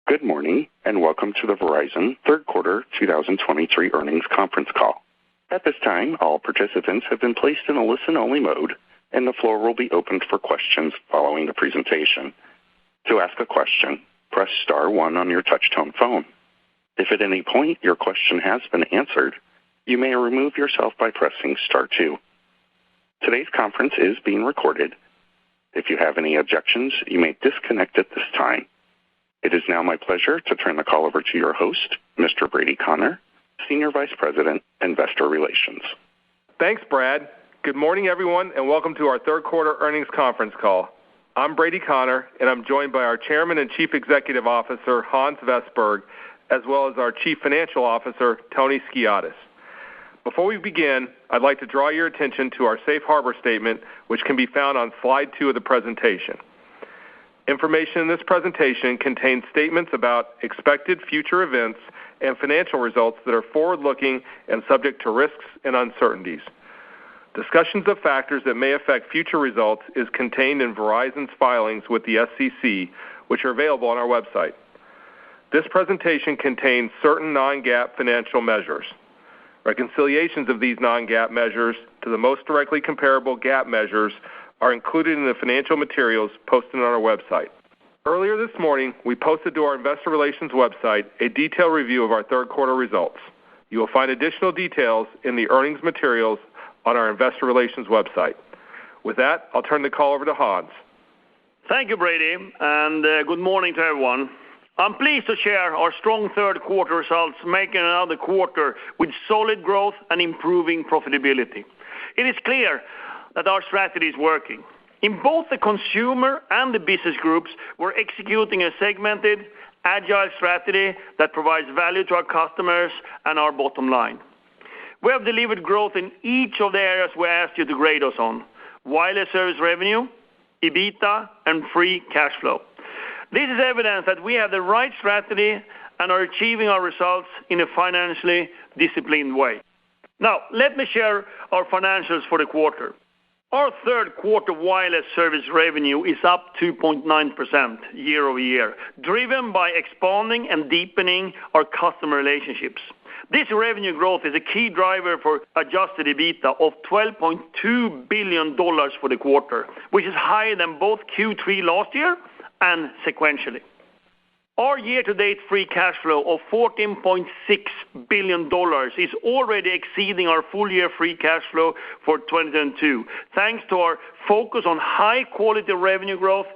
Good morning, and welcome to the Verizon third quarter 2023 earnings conference call. At this time, all participants have been placed in a listen-only mode, and the floor will be opened for questions following the presentation. To ask a question, press star one on your touch-tone phone. If at any point your question has been answered, you may remove yourself by pressing star two. Today's conference is being recorded. If you have any objections, you may disconnect at this time. It is now my pleasure to turn the call over to your host, Mr. Brady Connor, Senior Vice President, Investor Relations. Thanks, Brad. Good morning, everyone, and welcome to our third quarter earnings conference call. I'm Brady Connor, and I'm joined by our Chairman and Chief Executive Officer, Hans Vestberg, as well as our Chief Financial Officer, Tony Skiadas. Before we begin, I'd like to draw your attention to our safe harbor statement, which can be found on slide 2 of the presentation. Information in this presentation contains statements about expected future events and financial results that are forward-looking and subject to risks and uncertainties. Discussions of factors that may affect future results is contained in Verizon's filings with the SEC, which are available on our website. This presentation contains certain non-GAAP financial measures. Reconciliations of these non-GAAP measures to the most directly comparable GAAP measures are included in the financial materials posted on our website. Earlier this morning, we posted to our investor relations website a detailed review of our third quarter results. You will find additional details in the earnings materials on our investor relations website. With that, I'll turn the call over to Hans. Thank you, Brady, and good morning to everyone. I'm pleased to share our strong third quarter results, making another quarter with solid growth and improving profitability. It is clear that our strategy is working. In both the consumer and the business groups, we're executing a segmented, agile strategy that provides value to our customers and our bottom line. We have delivered growth in each of the areas we asked you to grade us on: wireless service revenue, EBITDA, and free cash flow. This is evidence that we have the right strategy and are achieving our results in a financially disciplined way. Now, let me share our financials for the quarter. Our third quarter wireless service revenue is up 2.9% year over year, driven by expanding and deepening our customer relationships. This revenue growth is a key driver for adjusted EBITDA of $12.2 billion for the quarter, which is higher than both Q3 last year and sequentially. Our year-to-date free cash flow of $14.6 billion is already exceeding our full-year free cash flow for 2022, thanks to our focus on high-quality revenue growth,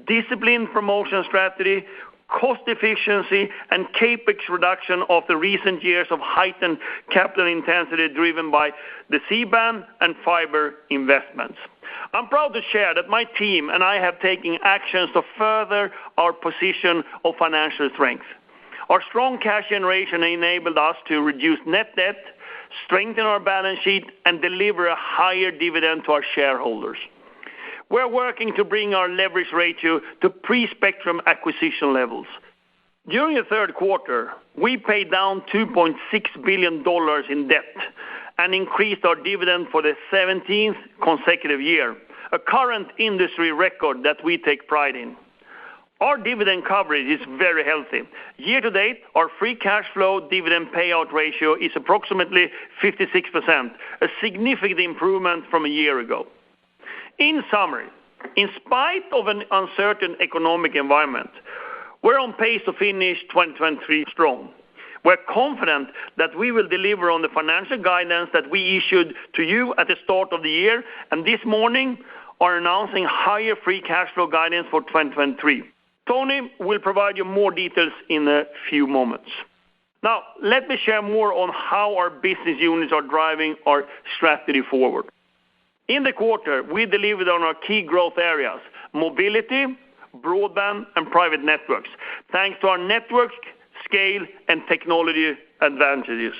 disciplined promotion strategy, cost efficiency, and capex reduction of the recent years of heightened capital intensity driven by the C-band and fiber investments. I'm proud to share that my team and I have taken actions to further our position of financial strength. Our strong cash generation enabled us to reduce net debt, strengthen our balance sheet, and deliver a higher dividend to our shareholders. We're working to bring our leverage ratio to pre-spectrum acquisition levels. During the third quarter, we paid down $2.6 billion in debt and increased our dividend for the 17th consecutive year, a current industry record that we take pride in. Our dividend coverage is very healthy. Year to date, our free cash flow dividend payout ratio is approximately 56%, a significant improvement from a year ago. In summary, in spite of an uncertain economic environment, we're on pace to finish 2023 strong. We're confident that we will deliver on the financial guidance that we issued to you at the start of the year, and this morning are announcing higher free cash flow guidance for 2023. Tony will provide you more details in a few moments. Now, let me share more on how our business units are driving our strategy forward. In the quarter, we delivered on our key growth areas: mobility, broadband, and private networks, thanks to our network, scale, and technology advantages.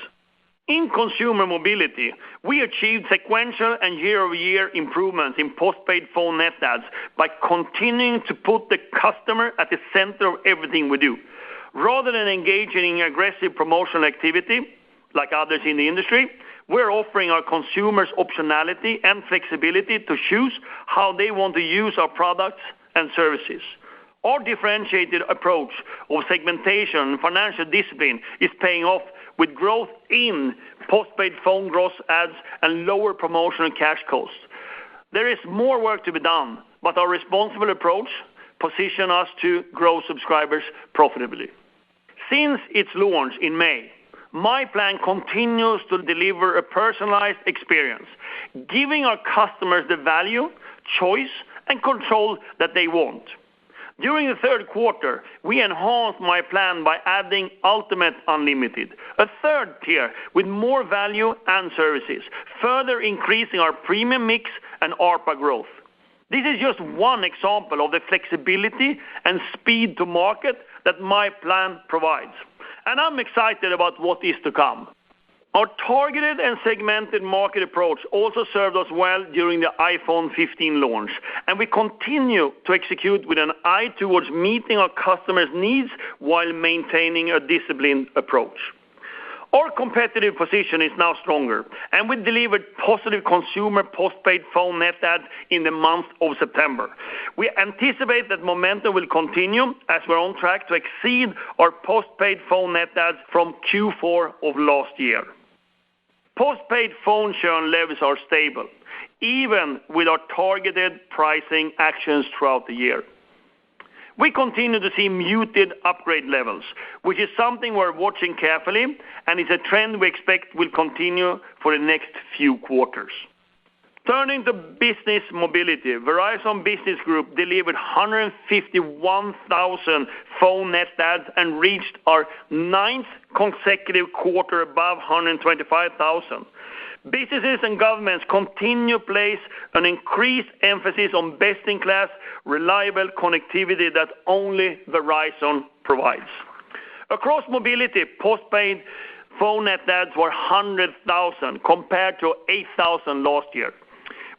In consumer mobility, we achieved sequential and year-over-year improvements in postpaid phone net adds by continuing to put the customer at the center of everything we do. Rather than engaging in aggressive promotional activity, like others in the industry, we're offering our consumers optionality and flexibility to choose how they want to use our products and services. Our differentiated approach of segmentation and financial discipline is paying off with growth in postpaid phone gross adds and lower promotional cash costs. There is more work to be done, but our responsible approach positions us to grow subscribers profitably. Since its launch in May, My Plan continues to deliver a personalized experience, giving our customers the value, choice, and control that they want. During the third quarter, we enhanced My Plan by adding Ultimate Unlimited, a third tier with more value and services, further increasing our premium mix and ARPA growth. This is just one example of the flexibility and speed to market that My Plan provides. And I'm excited about what is to come. Our targeted and segmented market approach also served us well during the iPhone 15 launch, and we continue to execute with an eye towards meeting our customers' needs while maintaining a disciplined approach. Our competitive position is now stronger, and we delivered positive consumer postpaid phone net adds in the month of September. We anticipate that momentum will continue as we're on track to exceed our postpaid phone net adds from Q4 of last year. Postpaid phone churn levels are stable, even with our targeted pricing actions throughout the year. We continue to see muted upgrade levels, which is something we're watching carefully, and is a trend we expect will continue for the next few quarters. Turning to business mobility, Verizon Business Group delivered 151,000 phone net adds and reached our 9th consecutive quarter above 125,000. Businesses and governments continue to place an increased emphasis on best-in-class, reliable connectivity that only Verizon provides. Across mobility, postpaid phone net adds were 100,000 compared to 8,000 last year.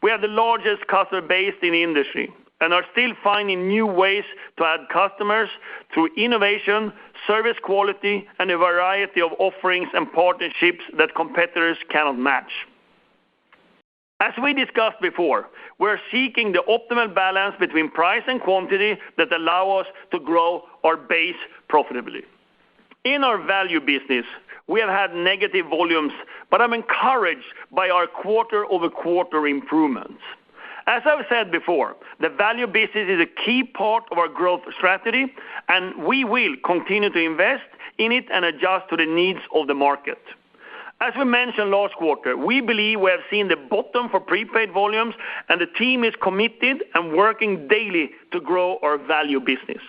We have the largest customer base in the industry and are still finding new ways to add customers through innovation, service quality, and a variety of offerings and partnerships that competitors cannot match. As we discussed before, we're seeking the optimal balance between price and quantity that allow us to grow our base profitably. In our value business, we have had negative volumes, but I'm encouraged by our quarter-over-quarter improvements. As I've said before, the value business is a key part of our growth strategy, and we will continue to invest in it and adjust to the needs of the market. As we mentioned last quarter, we believe we have seen the bottom for prepaid volumes, and the team is committed and working daily to grow our value business.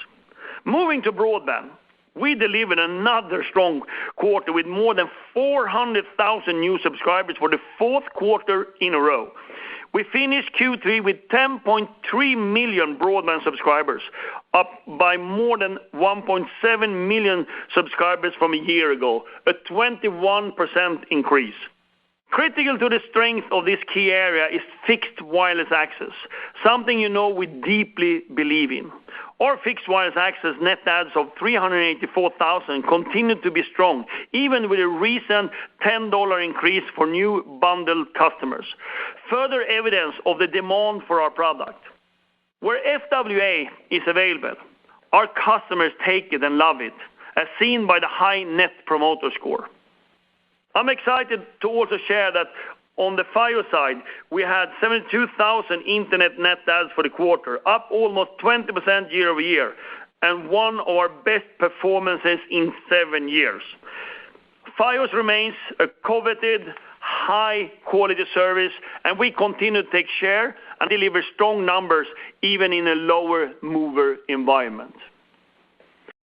Moving to broadband, we delivered another strong quarter with more than 400,000 new subscribers for the fourth quarter in a row. We finished Q3 with 10.3 million broadband subscribers, up by more than 1.7 million subscribers from a year ago, a 21% increase. Critical to the strength of this key area is fixed wireless access, something we deeply believe in. Our fixed wireless access net adds of 384,000 continued to be strong, even with a recent $10 increase for new bundled customers. Further evidence of the demand for our product. Where FWA is available, our customers take it and love it, as seen by the high Net Promoter Score. I'm excited to also share that on the Fios side, we had 72,000 internet net adds for the quarter, up almost 20% year over year, and one of our best performances in 7 years. Fios remains a coveted, high-quality service, and we continue to take share and deliver strong numbers even in a lower mover environment.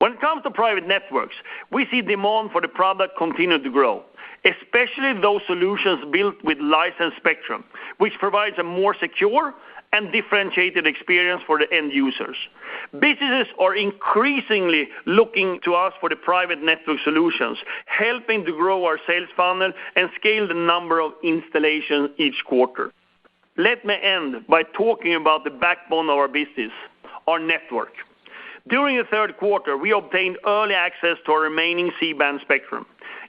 When it comes to private networks, we see demand for the product continue to grow, especially those solutions built with licensed spectrum, which provides a more secure and differentiated experience for the end users. Businesses are increasingly looking to us for the private network solutions, helping to grow our sales funnel and scale the number of installations each quarter. Let me end by talking about the backbone of our business, our network. During the third quarter, we obtained early access to our remaining C-band spectrum.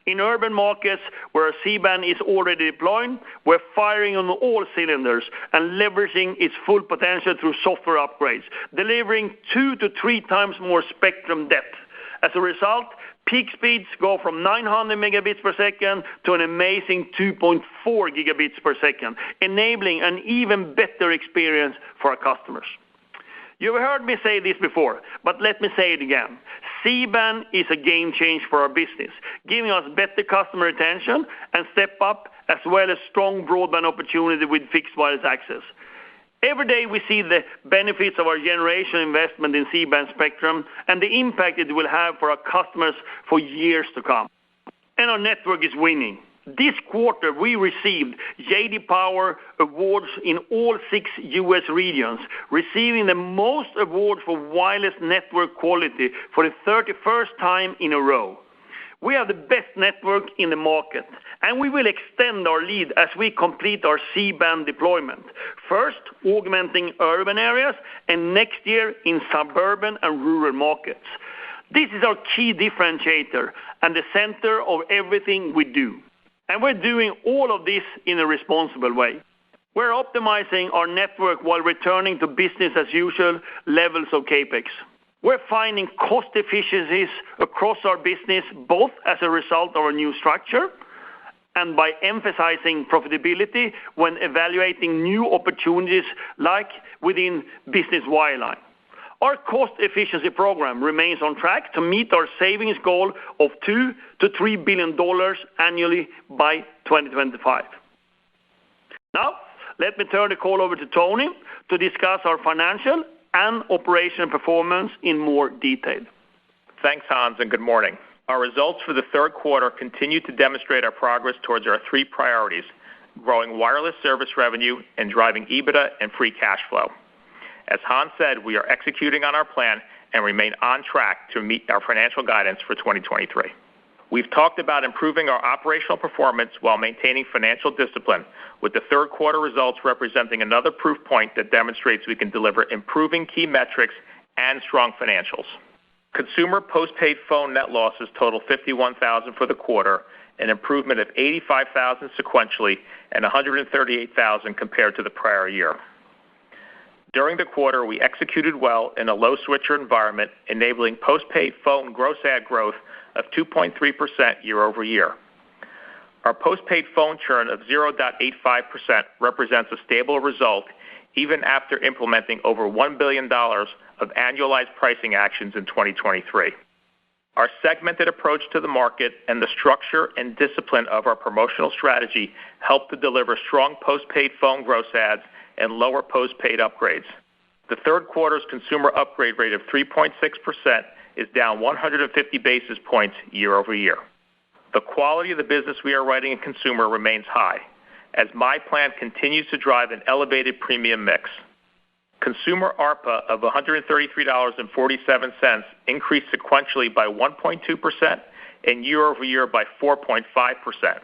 In urban markets where C-band is already deployed, we're firing on all cylinders and leveraging its full potential through software upgrades, delivering 2 to 3 times more spectrum depth. As a result, peak speeds go from 900 megabits per second to an amazing 2.4 gigabits per second, enabling an even better experience for our customers. You've heard me say this before, but let me say it again. C-band is a game changer for our business, giving us better customer retention and step up, as well as strong broadband opportunity with fixed wireless access. Every day we see the benefits of our generation investment in C-band spectrum and the impact it will have for our customers for years to come. And our network is winning. This quarter, we received J.D. Power awards in all 6 U.S. regions, receiving the most awards for wireless network quality for the 31st time in a row. We have the best network in the market, and we will extend our lead as we complete our C-band deployment. First, augmenting urban areas, and next year in suburban and rural markets. This is our key differentiator and the center of everything we do. And we're doing all of this in a responsible way. We're optimizing our network while returning to business as usual levels of CAPEX. We're finding cost efficiencies across our business, both as a result of our new structure and by emphasizing profitability when evaluating new opportunities like within business wireline. Our cost efficiency program remains on track to meet our savings goal of $2 to $3 billion annually by 2025. Now, let me turn the call over to Tony to discuss our financial and operational performance in more detail. Thanks, Hans, and good morning. Our results for the third quarter continue to demonstrate our progress towards our 3 priorities: growing wireless service revenue and driving EBITDA and free cash flow. As Hans said, we are executing on our plan and remain on track to meet our financial guidance for 2023. We've talked about improving our operational performance while maintaining financial discipline, with the third quarter results representing another proof point that demonstrates we can deliver improving key metrics and strong financials. Consumer postpaid phone net losses total 51,000 for the quarter, an improvement of 85,000 sequentially and 138,000 compared to the prior year. During the quarter, we executed well in a low switcher environment, enabling postpaid phone gross add growth of 2.3% year over year. Our postpaid phone churn of 0.85% represents a stable result even after implementing over $1 billion of annualized pricing actions in 2023. Our segmented approach to the market and the structure and discipline of our promotional strategy helped to deliver strong postpaid phone gross adds and lower postpaid upgrades. The third quarter's consumer upgrade rate of 3.6% is down 150 basis points year over year. The quality of the business we are writing in consumer remains high, as my plan continues to drive an elevated premium mix. Consumer ARPA of $133.47 increased sequentially by 1.2% and year over year by 4.5%.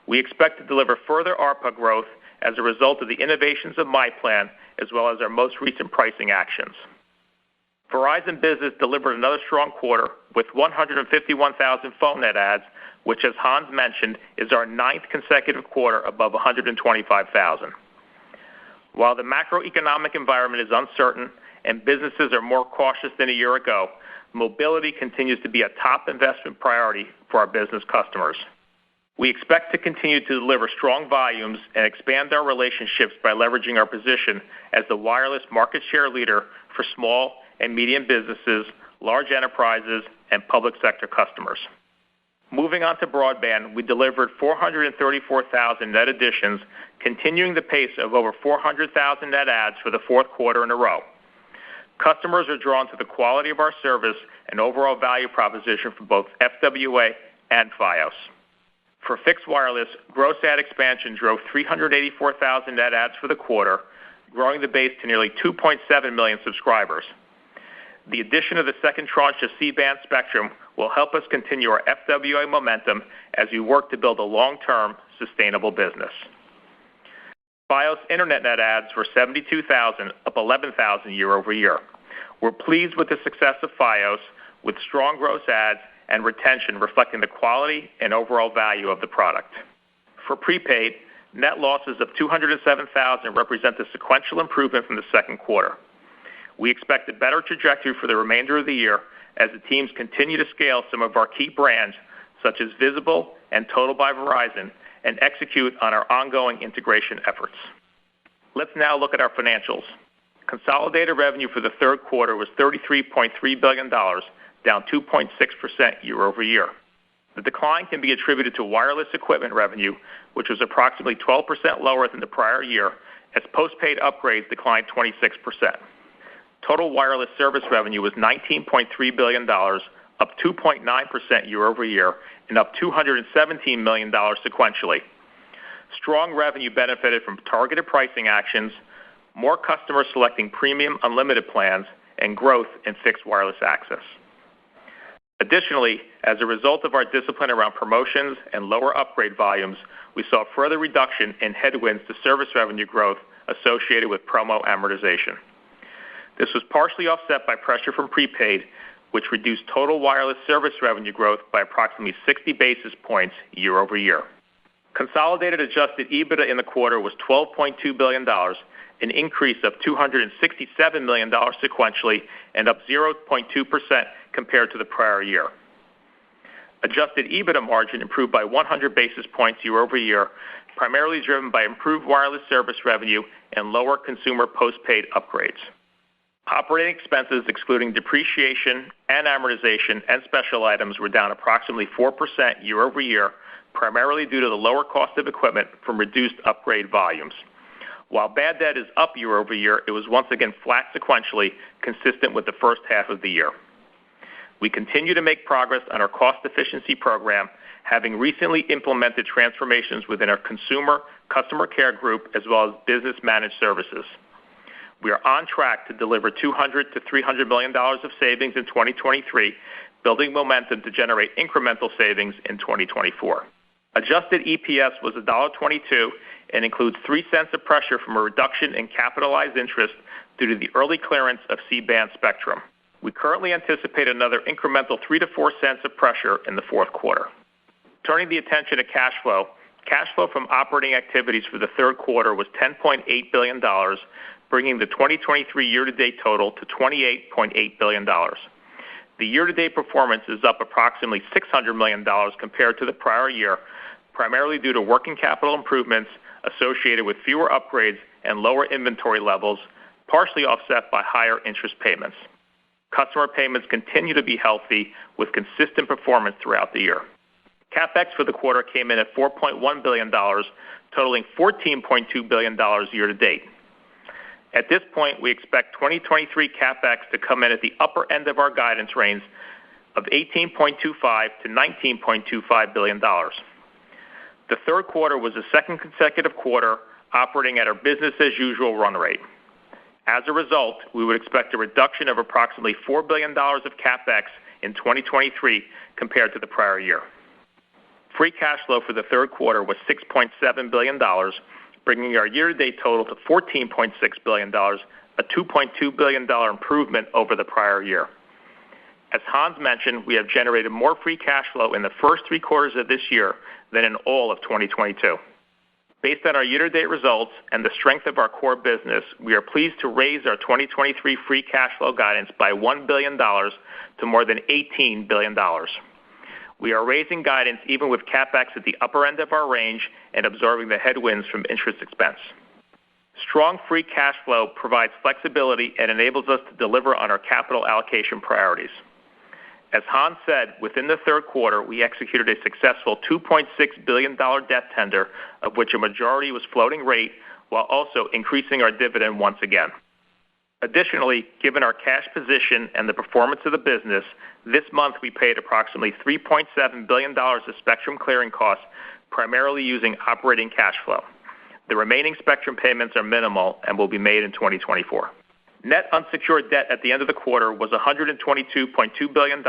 We expect to deliver further ARPA growth as a result of the innovations of my plan, as well as our most recent pricing actions. Verizon Business delivered another strong quarter with 151,000 phone net adds, which, as Hans mentioned, is our 9th consecutive quarter above 125,000. While the macroeconomic environment is uncertain and businesses are more cautious than a year ago, mobility continues to be a top investment priority for our business customers. We expect to continue to deliver strong volumes and expand our relationships by leveraging our position as the wireless market share leader for small and medium businesses, large enterprises, and public sector customers. Moving on to broadband, we delivered 434,000 net additions, continuing the pace of over 400,000 net adds for the fourth quarter in a row. Customers are drawn to the quality of our service and overall value proposition for both FWA and Fios. For fixed wireless, gross add expansion drove 384,000 net adds for the quarter, growing the base to nearly 2.7 million subscribers. The addition of the second tranche of C-band spectrum will help us continue our FWA momentum as we work to build a long-term, sustainable business. Fios Internet net adds were 72,000, up 11,000 year over year. We're pleased with the success of Fios, with strong gross adds and retention reflecting the quality and overall value of the product. For prepaid, net losses of 207,000 represent a sequential improvement from the second quarter. We expect a better trajectory for the remainder of the year as the teams continue to scale some of our key brands, such as Visible and Total by Verizon, and execute on our ongoing integration efforts. Let's now look at our financials. Consolidated revenue for the third quarter was $33.3 billion, down 2.6% year over year. The decline can be attributed to wireless equipment revenue, which was approximately 12% lower than the prior year, as postpaid upgrades declined 26%. Total wireless service revenue was $19.3 billion, up 2.9% year over year, and up $217 million sequentially. Strong revenue benefited from targeted pricing actions, more customers selecting premium unlimited plans, and growth in fixed wireless access. Additionally, as a result of our discipline around promotions and lower upgrade volumes, we saw a further reduction in headwinds to service revenue growth associated with promo amortization. This was partially offset by pressure from prepaid, which reduced total wireless service revenue growth by approximately 60 basis points year over year. Consolidated adjusted EBITDA in the quarter was $12.2 billion, an increase of $267 million sequentially and up 0.2% compared to the prior year. Adjusted EBITDA margin improved by 100 basis points year over year, primarily driven by improved wireless service revenue and lower consumer postpaid upgrades. Operating expenses, excluding depreciation and amortization and special items, were down approximately 4% year over year, primarily due to the lower cost of equipment from reduced upgrade volumes. While bad debt is up year over year, it was once again flat sequentially, consistent with the first half of the year. We continue to make progress on our cost efficiency program, having recently implemented transformations within our customer care group as well as business managed services. We are on track to deliver $200 to $300 million of savings in 2023, building momentum to generate incremental savings in 2024. Adjusted EPS was $1.22 and includes 3 cents of pressure from a reduction in capitalized interest due to the early clearance of C-band spectrum. We currently anticipate another incremental 3 to 4 cents of pressure in the fourth quarter. Turning the attention to cash flow from operating activities for the third quarter was $10.8 billion, bringing the 2023 year-to-date total to $28.8 billion. The year-to-date performance is up approximately $600 million compared to the prior year, primarily due to working capital improvements associated with fewer upgrades and lower inventory levels, partially offset by higher interest payments. Customer payments continue to be healthy, with consistent performance throughout the year. CapEx for the quarter came in at $4.1 billion, totaling $14.2 billion year-to-date. At this point, we expect 2023 CapEx to come in at the upper end of our guidance range of $18.25 to $19.25 billion. The third quarter was the second consecutive quarter operating at our business-as-usual run rate. As a result, we would expect a reduction of approximately $4 billion of CapEx in 2023 compared to the prior year. Free cash flow for the third quarter was $6.7 billion, bringing our year-to-date total to $14.6 billion, a $2.2 billion improvement over the prior year. As Hans mentioned, we have generated more free cash flow in the first 3 quarters of this year than in all of 2022. Based on our year-to-date results and the strength of our core business, we are pleased to raise our 2023 free cash flow guidance by $1 billion to more than $18 billion. We are raising guidance even with CapEx at the upper end of our range and absorbing the headwinds from interest expense. Strong free cash flow provides flexibility and enables us to deliver on our capital allocation priorities. As Hans said, within the third quarter, we executed a successful $2.6 billion debt tender, of which a majority was floating rate, while also increasing our dividend once again. Additionally, given our cash position and the performance of the business, this month we paid approximately $3.7 billion of spectrum clearing costs, primarily using operating cash flow. The remaining spectrum payments are minimal and will be made in 2024. Net unsecured debt at the end of the quarter was $122.2 billion,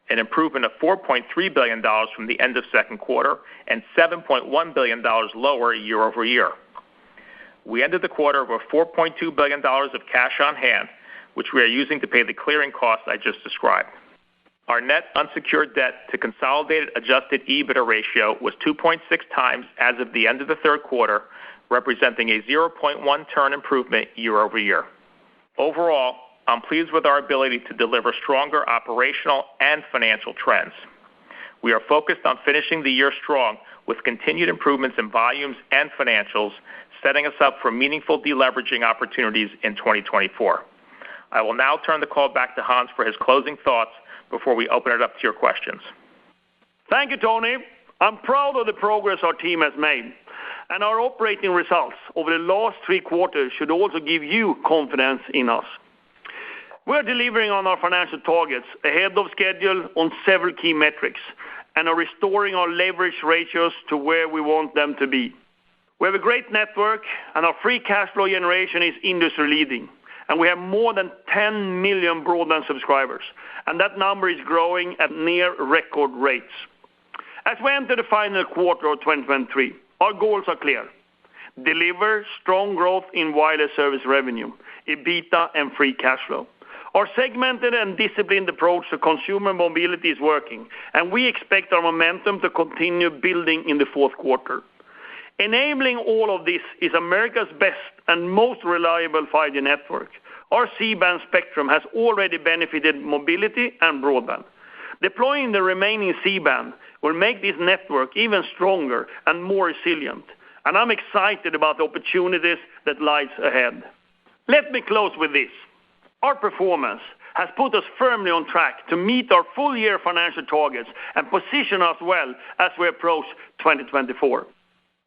an improvement of $4.3 billion from the end of second quarter and $7.1 billion lower year over year. We ended the quarter with $4.2 billion of cash on hand, which we are using to pay the clearing costs I just described. Our net unsecured debt to consolidated adjusted EBITDA ratio was 2.6 times as of the end of the third quarter, representing a 0.1 turn improvement year over year. Overall, I'm pleased with our ability to deliver stronger operational and financial trends. We are focused on finishing the year strong with continued improvements in volumes and financials, setting us up for meaningful deleveraging opportunities in 2024. I will now turn the call back to Hans for his closing thoughts before we open it up to your questions. Thank you, Tony. I'm proud of the progress our team has made, and our operating results over the last 3 quarters should also give you confidence in us. We're delivering on our financial targets ahead of schedule on several key metrics and are restoring our leverage ratios to where we want them to be. We have a great network, and our free cash flow generation is industry-leading, and we have more than 10 million broadband subscribers, and that number is growing at near record rates. As we enter the final quarter of 2023, our goals are clear. Deliver strong growth in wireless service revenue, EBITDA, and free cash flow. Our segmented and disciplined approach to consumer mobility is working, and we expect our momentum to continue building in the fourth quarter. Enabling all of this is America's best and most reliable 5G network. Our C-band spectrum has already benefited mobility and broadband. Deploying the remaining C-band will make this network even stronger and more resilient, and I'm excited about the opportunities that lies ahead. Let me close with this. Our performance has put us firmly on track to meet our full-year financial targets and position us well as we approach 2024.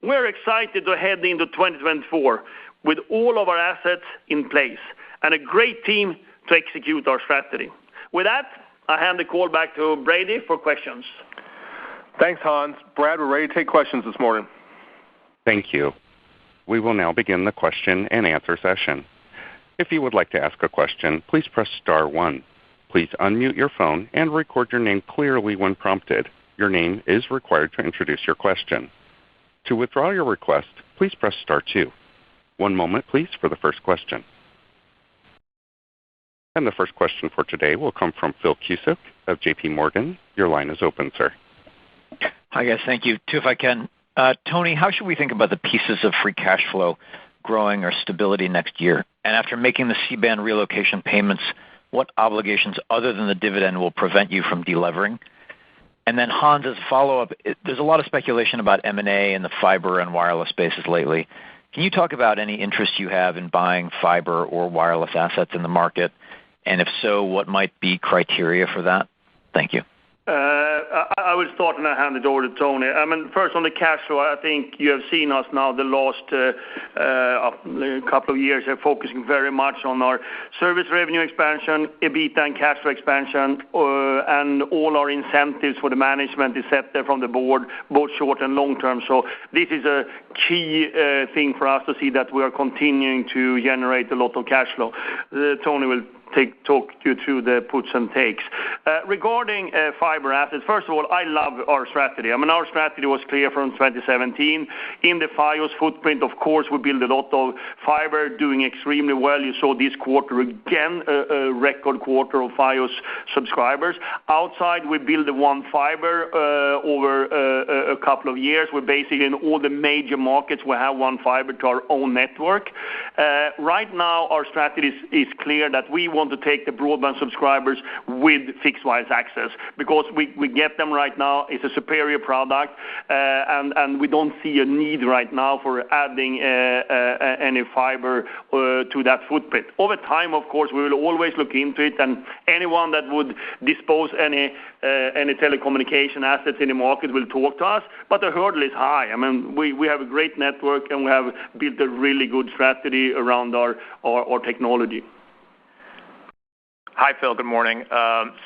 We're excited to head into 2024 with all of our assets in place and a great team to execute our strategy. With that, I hand the call back to Brady for questions. Thanks, Hans. Brad, we're ready to take questions this morning. Thank you. We will now begin the question and answer session. If you would like to ask a question, please press star 1. Please unmute your phone and record your name clearly when prompted. Your name is required to introduce your question. To withdraw your request, please press star 2. One moment, please, for the first question. And the first question for today will come from Phil Cusick of J.P. Morgan. Your line is open, sir. Hi, guys. Thank you. 2, if I can. Tony, how should we think about the pieces of free cash flow growing or stability next year? And after making the C-band relocation payments, what obligations other than the dividend will prevent you from delevering? And then, Hans, as a follow-up, there's a lot of speculation about M&A in the fiber and wireless spaces lately. Can you talk about any interest you have in buying fiber or wireless assets in the market? And if so, what might be criteria for that? Thank you. I will start and I hand it over to Tony. I mean, first on the cash flow, I think you have seen us now the last couple of years are focusing very much on our service revenue expansion, EBITDA and cash flow expansion, and all our incentives for the management is set there from the board, both short and long term. So this is a key thing for us to see that we are continuing to generate a lot of cash flow. Tony will talk you through the puts and takes. Regarding fiber assets, first of all, I love our strategy. I mean, our strategy was clear from 2017. In the Fios footprint, of course, we build a lot of fiber, doing extremely well. You saw this quarter again, a record quarter of Fios subscribers. Outside, we build the one fiber over a couple of years. We're basically in all the major markets, we have one fiber to our own network. Right now, our strategy is clear that we want to take the broadband subscribers with fixed wireless access because we get them right now. It's a superior product, and we don't see a need right now for adding any fiber to that footprint. Over time, of course, we will always look into it, and anyone that would dispose any telecommunication assets in the market will talk to us, but the hurdle is high. I mean, we have a great network, and we have built a really good strategy around our technology. Hi, Phil. Good morning.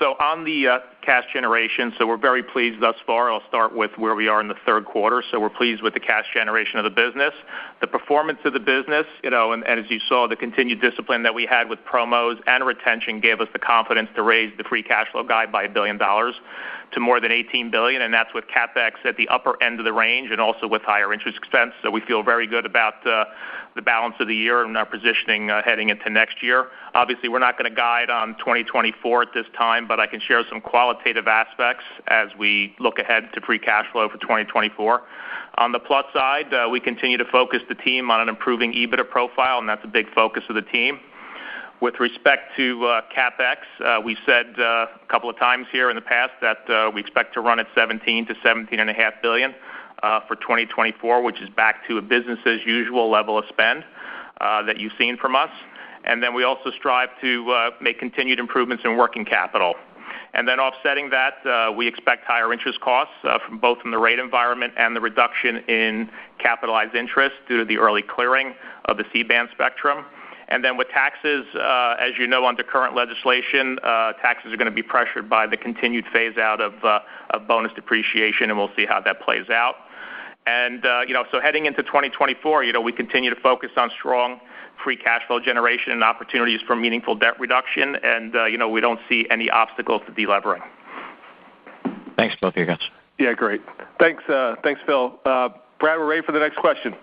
So on the cash generation, so we're very pleased thus far. I'll start with where we are in the third quarter. So we're pleased with the cash generation of the business. The performance of the business, and as you saw, the continued discipline that we had with promos and retention gave us the confidence to raise the free cash flow guide by $1 billion to more than $18 billion, and that's with CapEx at the upper end of the range and also with higher interest expense. So we feel very good about the balance of the year and our positioning heading into next year. Obviously, we're not going to guide on 2024 at this time, but I can share some qualitative qualitative aspects as we look ahead to free cash flow for 2024. On the plus side, we continue to focus the team on an improving EBITDA profile, and that's a big focus of the team. With respect to CapEx, we said a couple of times here in the past that we expect to run at $17 to $17.5 billion for 2024, which is back to a business-as-usual level of spend that you've seen from us. And then we also strive to make continued improvements in working capital. And then offsetting that, we expect higher interest costs from both the rate environment and the reduction in capitalized interest due to the early clearing of the C-band spectrum. And then with taxes, as you know, under current legislation, taxes are going to be pressured by the continued phase-out of bonus depreciation, and we'll see how that plays out. And, so heading into 2024, we continue to focus on strong free cash flow generation and opportunities for meaningful debt reduction, and, we don't see any obstacles to delevering. Thanks, both of you guys. Yeah, great. Thanks, Phil. Brad, we're ready for the next question.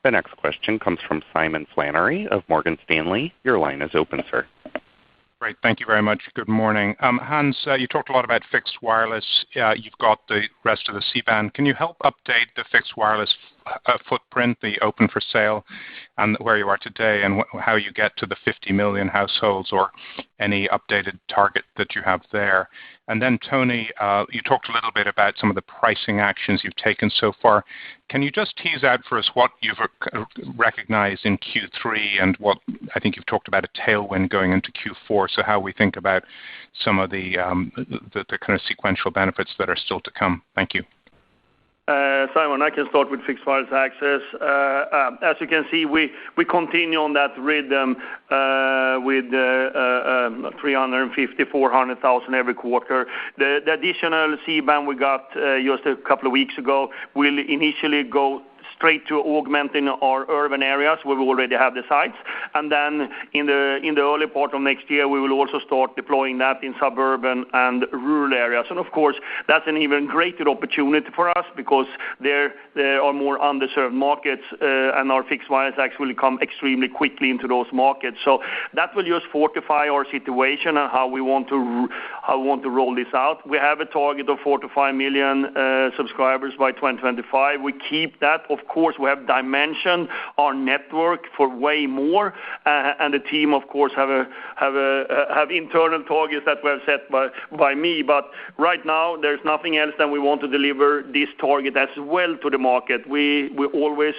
The next question comes from Simon Flannery of Morgan Stanley. Your line is open, sir. Great. Thank you very much. Good morning. Hans, you talked a lot about fixed wireless. You've got the rest of the C-band. Can you help update the fixed wireless footprint, the open for sale, and where you are today, and how you get to the 50 million households, or any updated target that you have there? And then, Tony, you talked a little bit about some of the pricing actions you've taken so far. Can you just tease out for us what you've recognized in Q3 and what I think you've talked about a tailwind going into Q4, so how we think about some of the kind of sequential benefits that are still to come? Thank you. Simon, I can start with fixed wireless access. As you can see, we continue on that rhythm with 350, 400,000 every quarter. The additional C-band we got just a couple of weeks ago will initially go straight to augmenting our urban areas where we already have the sites. And then in the early part of next year, we will also start deploying that in suburban and rural areas. And of course, that's an even greater opportunity for us because there are more underserved markets, and our fixed wireless access will come extremely quickly into those markets. So that will just fortify our situation and how we want to roll this out. We have a target of 4 to 5 million subscribers by 2025. We keep that. Of course, we have dimensioned our network for way more, and the team, of course, have internal targets that were set by me. But right now, there's nothing else than we want to deliver this target as well to the market. We always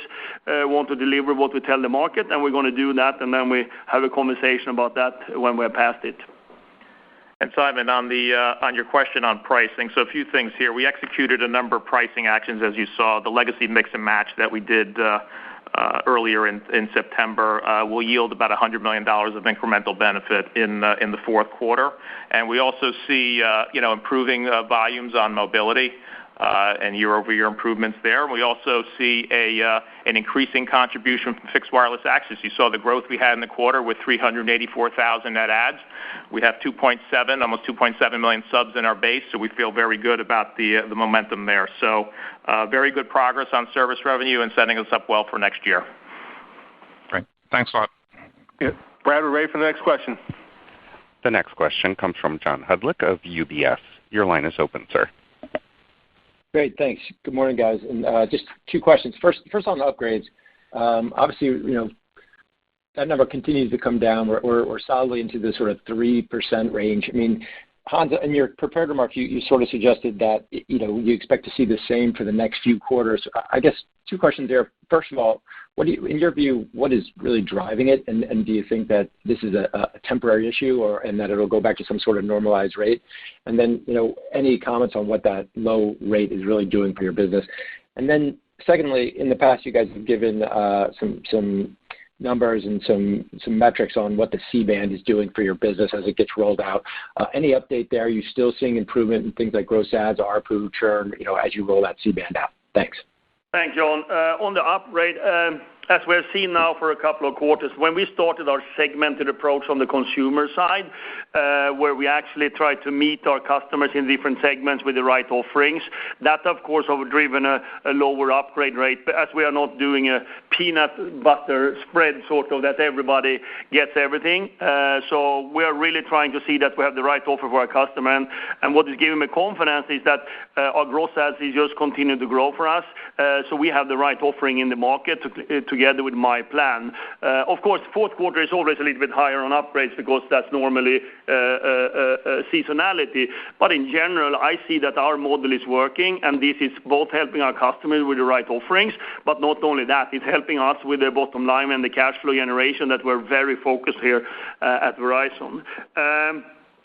want to deliver what we tell the market, and we're going to do that, and then we have a conversation about that when we're past it. And Simon, on your question on pricing, so a few things here. We executed a number of pricing actions, as you saw. The legacy mix and match that we did earlier in September will yield about $100 million of incremental benefit in the fourth quarter. And we also see improving volumes on mobility and year-over-year improvements there. We also see an increasing contribution from fixed wireless access. You saw the growth we had in the quarter with 384,000 net adds. We have almost 2.7 million subs in our base, so we feel very good about the momentum there. So very good progress on service revenue and setting us up well for next year. Great. Thanks a lot. Yeah. Brad, we're ready for the next question. The next question comes from John Hodulik of UBS. Your line is open, sir. Great, thanks. Good morning, guys. And just two questions. First on the upgrades. Obviously, that number continues to come down. We're solidly into the sort of 3% range. I mean, Hans, in your prepared remarks, you sort of suggested that you expect to see the same for the next few quarters. I guess two questions there. First of all, in your view, what is really driving it, and do you think that this is a temporary issue, and that it'll go back to some sort of normalized rate? And then, any comments on what that low rate is really doing for your business? And then, secondly, in the past, you guys have given some numbers and some metrics on what the C-band is doing for your business as it gets rolled out. Any update there? Are you still seeing improvement in things like gross adds, ARPU, churn, as you roll that C-band out? Thanks. Thanks, John. On the upgrade, as we're seeing now for a couple of quarters, when we started our segmented approach on the consumer side, where we actually try to meet our customers in different segments with the right offerings, that of course have driven a lower upgrade rate. But as we are not doing a peanut butter spread sort of that everybody gets everything, so we are really trying to see that we have the right offer for our customer. And what is giving me confidence is that our growth sales is just continue to grow for us. So we have the right offering in the market together with my plan. Of course, fourth quarter is always a little bit higher on upgrades because that's normally seasonality. But in general, I see that our model is working, and this is both helping our customers with the right offerings, but not only that, it's helping us with the bottom line and the cash flow generation that we're very focused here at Verizon.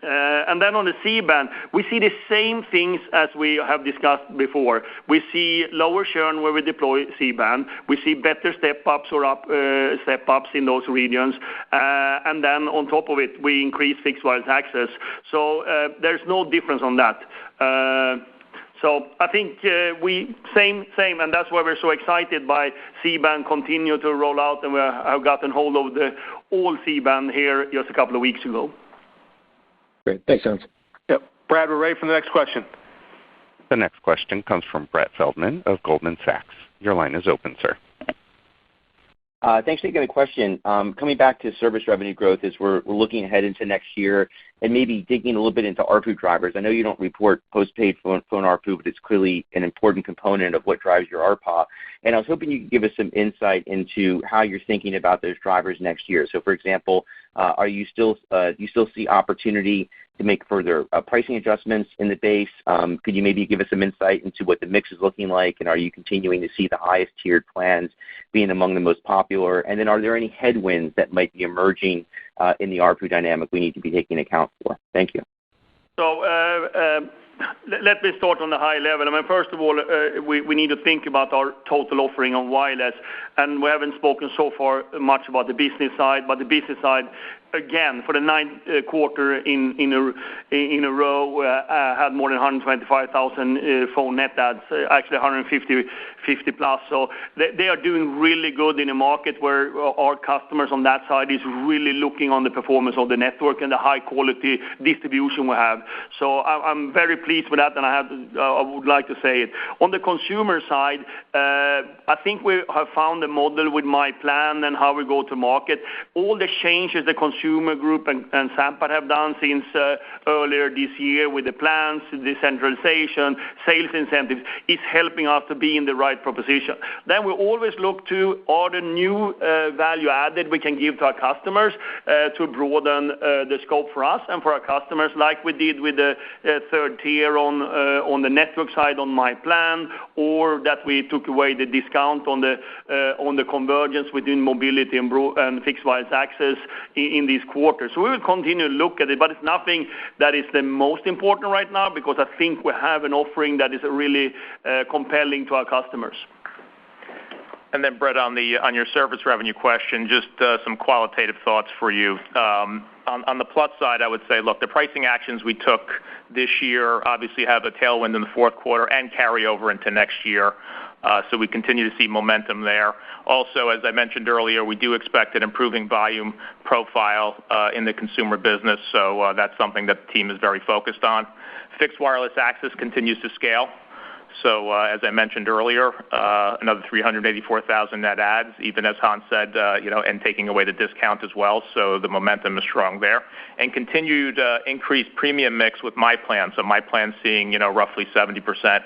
And then on the C-band, we see the same things as we have discussed before. We see lower churn where we deploy C-band. We see better step-ups or step-ups in those regions. And then on top of it, we increase fixed wireless access. So there's no difference on that. So I think same, and that's why we're so excited by C-band continue to roll out, and we have gotten hold of the all C-band here just a couple of weeks ago. Great. Thanks, Hans. Yep. Brad, we're ready for the next question. The next question comes from Brett Feldman of Goldman Sachs. Your line is open, sir. Thanks for taking the question. Coming back to service revenue growth as we're looking ahead into next year and maybe digging a little bit into ARPU drivers. I know you don't report postpaid phone ARPU, but it's clearly an important component of what drives your ARPA. And I was hoping you could give us some insight into how you're thinking about those drivers next year. So, for example, do you still see opportunity to make further pricing adjustments in the base? Could you maybe give us some insight into what the mix is looking like, and are you continuing to see the highest tiered plans being among the most popular? And then are there any headwinds that might be emerging in the ARPU dynamic we need to be taking account for? Thank you. So let me start on the high level. I mean, first of all, we need to think about our total offering on wireless, and we haven't spoken so far much about the business side, but the business side, again, for the ninth quarter in a row, had more than 125,000 phone net adds, actually 150 plus. So they are doing really good in a market where our customers on that side is really looking on the performance of the network and the high quality distribution we have. So I'm very pleased with that, and I would like to say it. On the consumer side, I think we have found a model with my plan and how we go to market. All the changes the Consumer Group and Sampath have done since earlier this year with the plans, decentralization, sales incentives, is helping us to be in the right proposition. Then we always look to all the new value added we can give to our customers to broaden the scope for us and for our customers, like we did with the third tier on the network side on my plan, or that we took away the discount on the convergence within mobility and fixed wireless access in this quarter. So we will continue to look at it, but it's nothing that is the most important right now because I think we have an offering that is really compelling to our customers. And then, Brett, on your service revenue question, just some qualitative thoughts for you. On the plus side, I would say, look, the pricing actions we took this year obviously have a tailwind in the fourth quarter and carry over into next year. So we continue to see momentum there. Also, as I mentioned earlier, we do expect an improving volume profile in the consumer business, so that's something that the team is very focused on. Fixed wireless access continues to scale. So as I mentioned earlier, another 384,000 net adds, even as Hans said, and taking away the discount as well. So the momentum is strong there. And continued increased premium mix with my plan. So my plan seeing, roughly 70%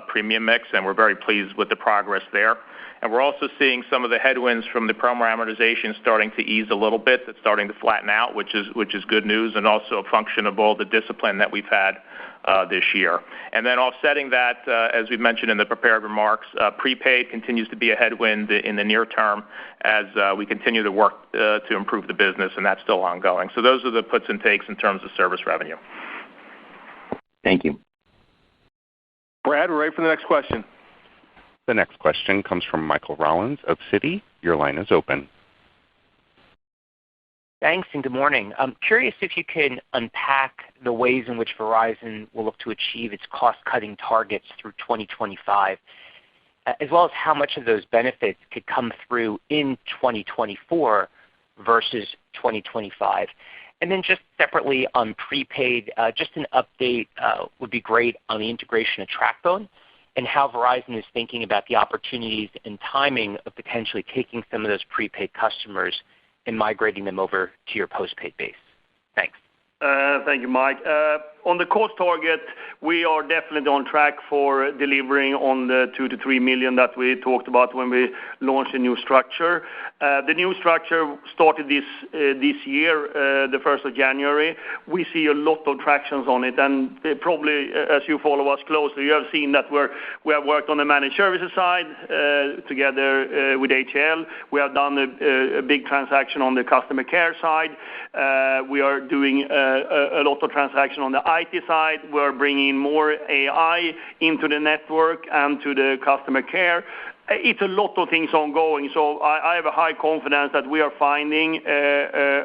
premium mix, and we're very pleased with the progress there. And we're also seeing some of the headwinds from the promo amortization starting to ease a little bit. It's starting to flatten out, which is good news, and also a function of all the discipline that we've had this year. And then offsetting that, as we mentioned in the prepared remarks, prepaid continues to be a headwind in the near term as we continue to work to improve the business, and that's still ongoing. So those are the puts and takes in terms of service revenue. Thank you. Brad, we're ready for the next question. The next question comes from Michael Rollins of Citi. Your line is open. Thanks, and good morning. I'm curious if you can unpack the ways in which Verizon will look to achieve its cost-cutting targets through 2025. as well as how much of those benefits could come through in 2024 versus 2025. And then just separately on prepaid, just an update would be great on the integration of TracFone and how Verizon is thinking about the opportunities and timing of potentially taking some of those prepaid customers and migrating them over to your postpaid base. Thanks. Thank you, Mike. On the cost target, we are definitely on track for delivering on the 2 to 3 million that we talked about when we launched a new structure. The new structure started this year, the 1st of January. We see a lot of tractions on it, and probably as you follow us closely, you have seen that we have worked on the managed services side together with HL. We have done a big transaction on the customer care side. We are doing a lot of transaction on the IT side. We're bringing more AI into the network and to the customer care. It's a lot of things ongoing, so I have a high confidence that we are finding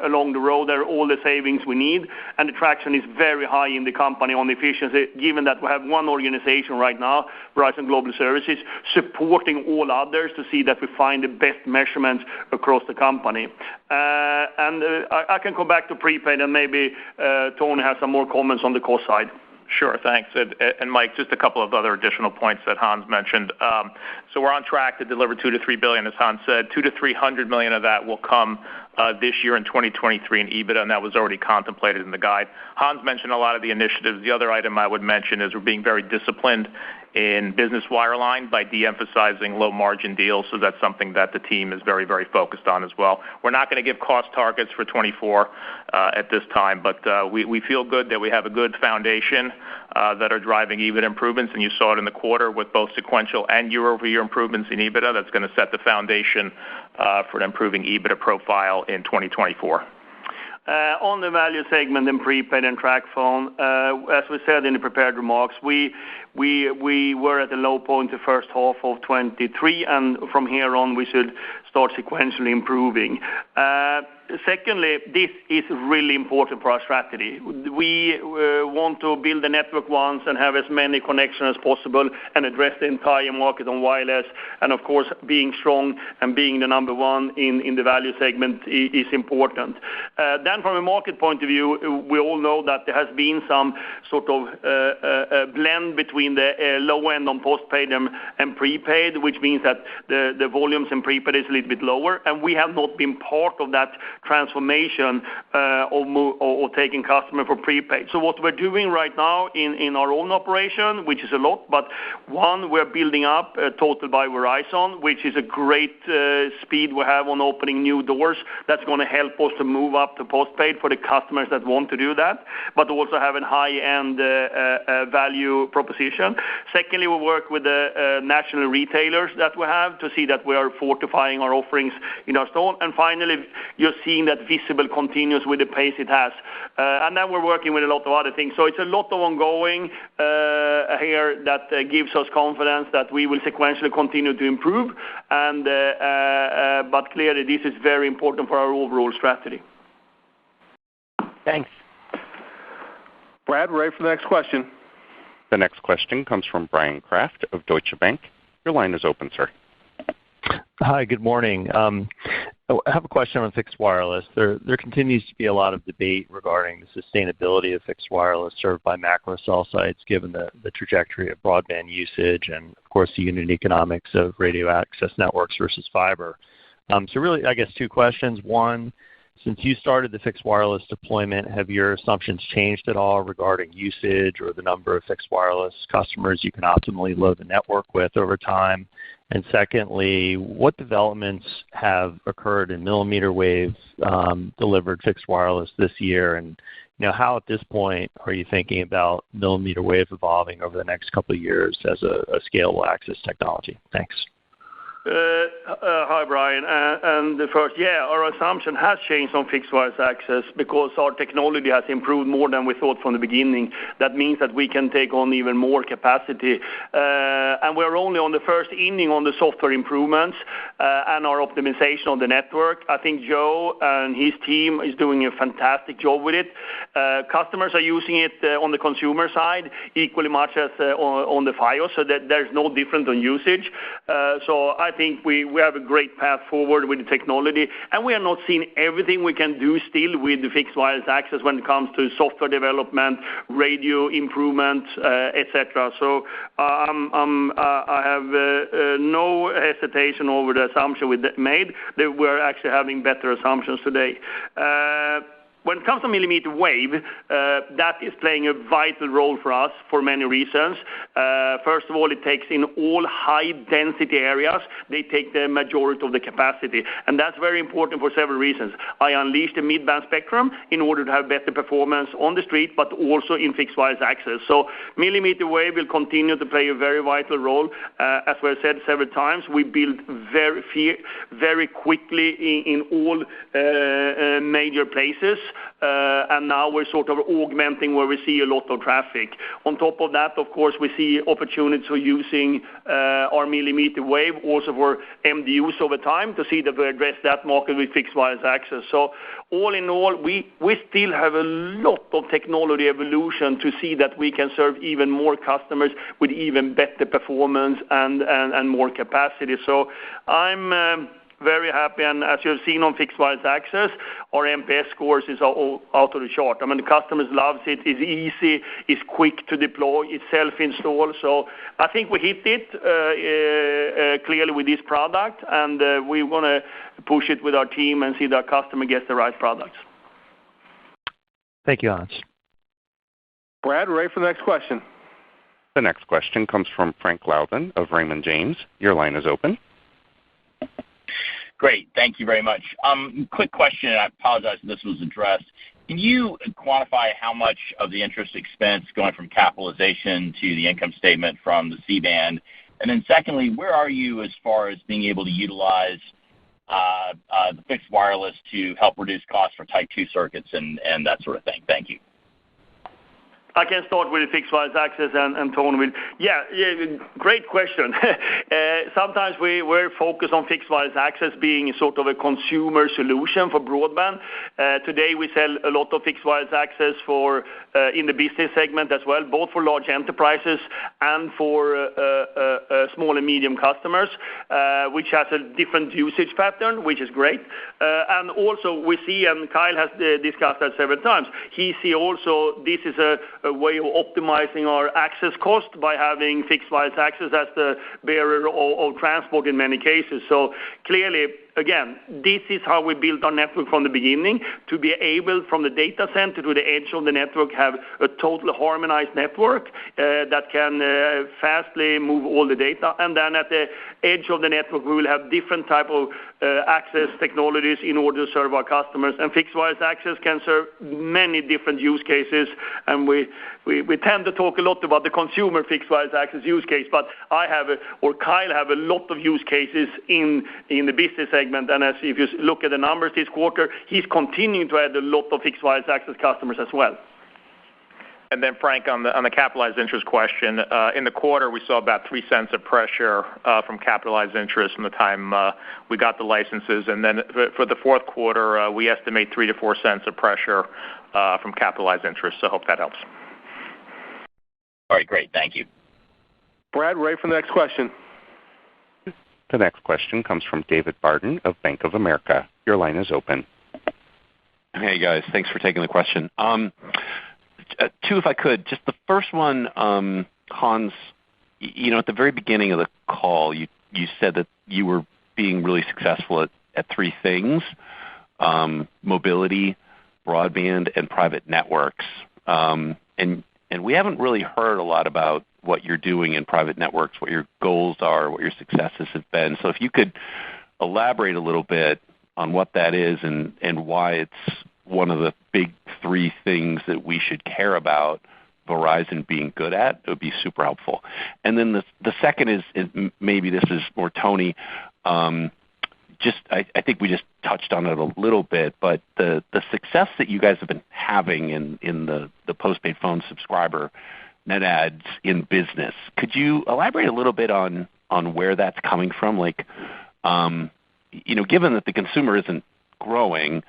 along the road there all the savings we need, and the traction is very high in the company on efficiency, given that we have one organization right now, Verizon Global Services, supporting all others to see that we find the best measurements across the company. I can come back to prepaid, and maybe Tony has some more comments on the cost side. Sure, thanks. And Mike, just a couple of other additional points that Hans mentioned. So we're on track to deliver $2 to 3 billion, as Hans said. $200 to 300 million of that will come this year in 2023 in EBITDA, and that was already contemplated in the guide. Hans mentioned a lot of the initiatives. The other item I would mention is we're being very disciplined in business wireline by de-emphasizing low-margin deals, so that's something that the team is very, very focused on as well. We're not going to give cost targets for 24 at this time, but we feel good that we have a good foundation that are driving EBIT improvements, and you saw it in the quarter with both sequential and year-over-year improvements in EBITDA. That's going to set the foundation for an improving EBITDA profile in 2024. On the value segment in prepaid and TracFone, as we said in the prepared remarks, we were at a low point the first half of 23, and from here on we should start sequentially improving. Secondly, this is really important for our strategy. We want to build the network once and have as many connections as possible and address the entire market on wireless. And of course, being strong and being the number one in the value segment is important. Then from a market point of view, we all know that there has been some sort of blend between the low end on postpaid and prepaid, which means that the volumes in prepaid is a little bit lower, and we have not been part of that transformation or taking customer for prepaid. So what we're doing right now in our own operation, which is a lot, but one, we're building up Total by Verizon, which is a great speed we have on opening new doors. That's going to help us to move up to postpaid for the customers that want to do that, but also have a high-end value proposition. Secondly, we work with the national retailers that we have to see that we are fortifying our offerings in our store. And finally, you're seeing that Visible continues with the pace it has. And then we're working with a lot of other things. So it's a lot of ongoing here that gives us confidence that we will sequentially continue to improve. And but clearly, this is very important for our overall strategy. Thanks. Brad, we're ready for the next question. The next question comes from Brian Kraft of Deutsche Bank. Your line is open, sir. Hi, good morning. I have a question on fixed wireless. There continues to be a lot of debate regarding the sustainability of fixed wireless served by macro cell sites, given the trajectory of broadband usage and, of course, the unit economics of radio access networks versus fiber. So really, I guess, two questions. One, since you started the fixed wireless deployment, have your assumptions changed at all regarding usage or the number of fixed wireless customers you can optimally load the network with over time? And secondly, what developments have occurred in millimeter wave delivered fixed wireless this year? And how at this point are you thinking about millimeter wave evolving over the next couple of years as a scalable access technology? Thanks. Hi, Brian. And first, our assumption has changed on fixed wireless access because our technology has improved more than we thought from the beginning. That means that we can take on even more capacity. And we're only on the first inning on the software improvements and our optimization of the network. I think Joe and his team is doing a fantastic job with it. Customers are using it on the consumer side equally much as on the Fios, so that there's no difference on usage. So I think we have a great path forward with the technology, and we are not seeing everything we can do still with the fixed wireless access when it comes to software development, radio improvement, etc. So I have no hesitation over the assumption we made that we're actually having better assumptions today. When it comes to millimeter wave, that is playing a vital role for us for many reasons. First of all, it takes in all high-density areas. They take the majority of the capacity, and that's very important for several reasons. I unleashed the mid-band spectrum in order to have better performance on the street, but also in fixed wireless access. So millimeter wave will continue to play a very vital role. As we have said several times, we build very quickly in all major places. And now we're sort of augmenting where we see a lot of traffic. On top of that, of course, we see opportunities for using our millimeter wave also for MDUs over time to see that we address that market with fixed wireless access. So all in all, we still have a lot of technology evolution to see that we can serve even more customers with even better performance and more capacity. So I'm very happy, and as you have seen on fixed wireless access, our NPS scores is out of the chart. I mean, the customers loves it. It's easy. It's quick to deploy. It's self-install. So I think we hit it clearly with this product, and we want to push it with our team and see that our customer gets the right products. Thank you, Hans. Brad, we're ready for the next question. The next question comes from Frank Louthan of Raymond James. Your line is open. Great. Thank you very much. Quick question, and I apologize if this was addressed. Can you quantify how much of the interest expense going from capitalization to the income statement from the C-band? And then secondly, where are you as far as being able to utilize the fixed wireless to help reduce costs for Type 2 circuits and that sort of thing? Thank you. I can start with the fixed wireless access and Tony will. Yeah, great question. Sometimes we're focused on fixed wireless access being sort of a consumer solution for broadband. Today we sell a lot of fixed wireless access for in the business segment as well, both for large enterprises and for small and medium customers, which has a different usage pattern, which is great. And also we see, and Kyle has discussed that several times, he see also this is a way of optimizing our access cost by having fixed wireless access as the bearer of transport in many cases. So clearly, again, this is how we built our network from the beginning, to be able from the data center to the edge of the network have a totally harmonized network that can fastly move all the data. And then at the edge of the network, we will have different type of access technologies in order to serve our customers. And fixed wireless access can serve many different use cases. And we tend to talk a lot about the consumer fixed wireless access use case, but Kyle have a lot of use cases in the business segment. And as if you look at the numbers this quarter, he's continuing to add a lot of fixed wireless access customers as well. And then, Frank, on the capitalized interest question, in the quarter we saw about 3 cents of pressure from capitalized interest from the time we got the licenses, and then for the fourth quarter we estimate 3 to 4 cents of pressure from capitalized interest. So I hope that helps. All right, great. Thank you. Brad, we're ready for the next question. The next question comes from David Barden of Bank of America. Your line is open. Hey, guys. Thanks for taking the question. Two, if I could. Just the first one, Hans, at the very beginning of the call, you said that you were being really successful at three things, mobility, broadband, and private networks. And we haven't really heard a lot about what you're doing in private networks, what your goals are, what your successes have been. So if you could elaborate a little bit on what that is and why it's one of the big three things that we should care about Verizon being good at, it would be super helpful. And then the second is maybe this is more Tony. I think we just touched on it a little bit, but the success that you guys have been having in the postpaid phone subscriber net adds in business, could you elaborate a little bit on where that's coming from? Like, given that the consumer isn't growing,